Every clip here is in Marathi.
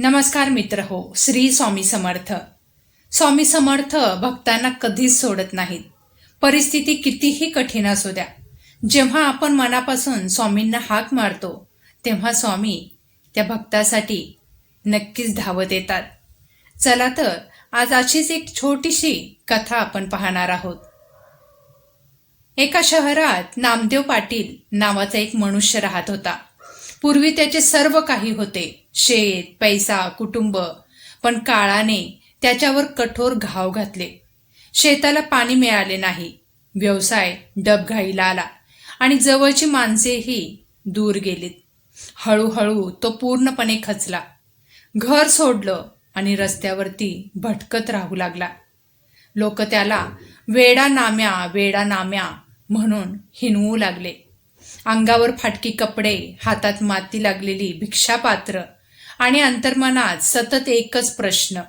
नमस्कार मित्र हो. श्री स्वामी समर्थ. स्वामी समर्थ भक्तांना कधीच सोडत नाहीत. परिस्थिती कितीही कठीण असू द्या, जेव्हा आपण मनापासून स्वामींना हाक मारतो तेव्हा स्वामी त्या भक्तासाठी नक्कीच धावत येतात. चला तर आज अशीच एक छोटीशी कथा आपण पाहणार आहोत. एका शहरात नामदेव पाटील नावाचा एक मनुष्य राहत होता. पूर्वी त्याचे सर्व काही होते, शेत, पैसा, कुटुंब. पण काळाने त्याच्यावर कठोर घाव घातले. शेताला पाणी मिळाले नाही, व्यवसाय डबघाईला आला आणि जवळची माणसेही दूर गेलीत. हळूहळू तो पूर्णपणे खचला. घर सोडलं आणि रस्त्यावरती भटकत राहू लागला. लोक त्याला वेडा नाम्या म्हणून हिणवू लागले. अंगावर फाटकी कपडे, हातात माती लागलेली भिक्षापात्र आणि अंतर्मनात सतत एकच प्रश्न,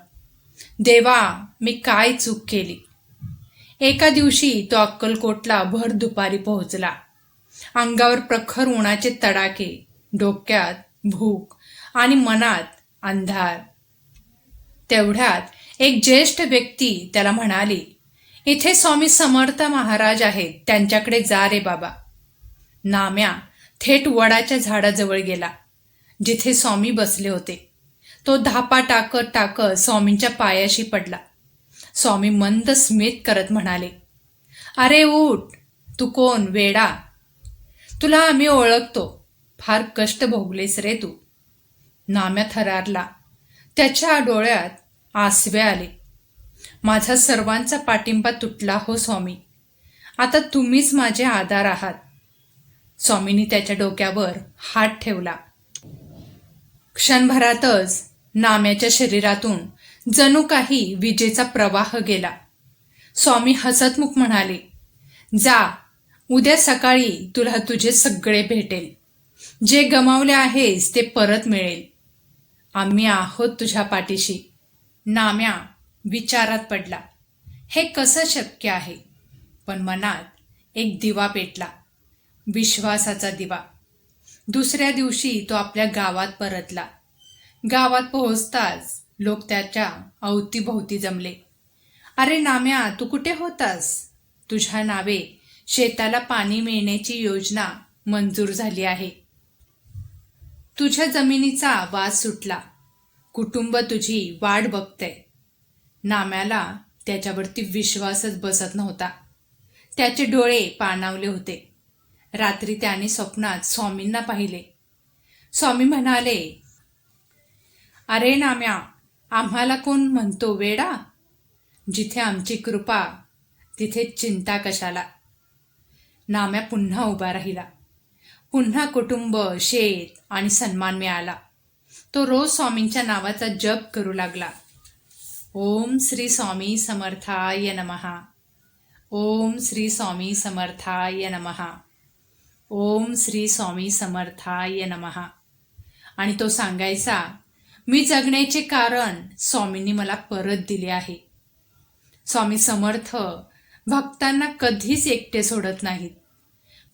देवा मी काय चूक केली. एका दिवशी तो अक्कलकोटला भर दुपारी पोहोचला. अंगावर प्रखर उन्हाचे तडाखे, डोक्यात भूक आणि मनात अंधार. तेवढ्यात एक ज्येष्ठ व्यक्ती त्याला म्हणाली, इथे स्वामी समर्थ महाराज आहेत, त्यांच्याकडे जा रे बाबा. नाम्या थेट वडाच्या झाडाजवळ गेला, जिथे स्वामी बसले होते. तो धापा टाकत स्वामींच्या पायाशी पडला. स्वामी मंद स्मित करत म्हणाले, अरे उठ, तू कोण वेडा? तुला आम्ही ओळखतो, फार कष्ट भोगलेस रे तू. नाम्या थरारला. त्याच्या डोळ्यात आसवे आले. माझा सर्वांचा पाठिंबा तुटला हो स्वामी, आता तुम्हीच माझे आधार आहात. स्वामींनी त्याच्या डोक्यावर हात ठेवला. क्षणभरातच नाम्याच्या शरीरातून जणू काही विजेचा प्रवाह गेला. स्वामी हसतमुख म्हणाले, जा, उद्या सकाळी तुला तुझे सगळे भेटेल. जे गमावले आहेस ते परत मिळेल. आम्ही आहोत तुझ्या पाठीशी. नाम्या विचारात पडला. हे कसं शक्य आहे? पण मनात एक दिवा पेटला, विश्वासाचा दिवा. दुसऱ्या दिवशी तो आपल्या गावात परतला. गावात पोहोचताच लोक त्याच्या अवतीभोवती जमले. अरे नाम्या, तू कुठे होतास? तुझ्या नावे शेताला पाणी मिळण्याची योजना मंजूर झाली आहे. तुझ्या जमिनीचा वाद सुटला. कुटुंब तुझी वाट बघतंय. नाम्याला त्याच्यावरती विश्वासच बसत नव्हता. त्याचे डोळे पाणावले होते. रात्री त्याने स्वप्नात स्वामींना पाहिले. स्वामी म्हणाले, अरे नाम्या, आम्हाला कोण म्हणतो वेडा? जिथे आमची कृपा तिथे चिंता कशाला. नाम्या पुन्हा उभा राहिला. पुन्हा कुटुंब, शेत आणि सन्मान मिळाला. तो रोज स्वामींच्या नावाचा जप करू लागला. ओम श्री स्वामी समर्थाय नमः. ओम श्री स्वामी समर्थाय नमः. ओम श्री स्वामी समर्थाय नमः. आणि तो सांगायचा, मी जगण्याचे कारण स्वामींनी मला परत दिले आहे. स्वामी समर्थ भक्तांना कधीच एकटे सोडत नाहीत.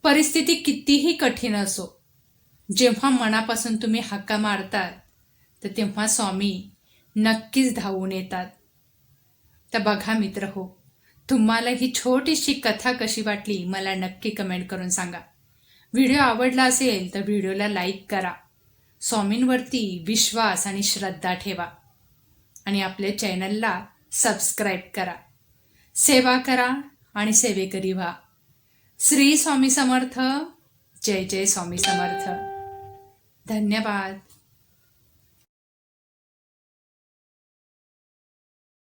परिस्थिती कितीही कठीण असो, जेव्हा मनापासून तुम्ही हाका मारतात तर तेव्हा स्वामी नक्कीच धावून येतात. तर बघा मित्र हो, तुम्हाला ही छोटीशी कथा कशी वाटली मला नक्की कमेंट करून सांगा. व्हिडिओ आवडला असेल तर व्हिडिओला लाईक करा. स्वामींवरती विश्वास आणि श्रद्धा ठेवा आणि आपल्या चॅनलला सबस्क्राईब करा. सेवा करा आणि सेवेकरी व्हा. श्री स्वामी समर्थ. जय जय स्वामी समर्थ. धन्यवाद.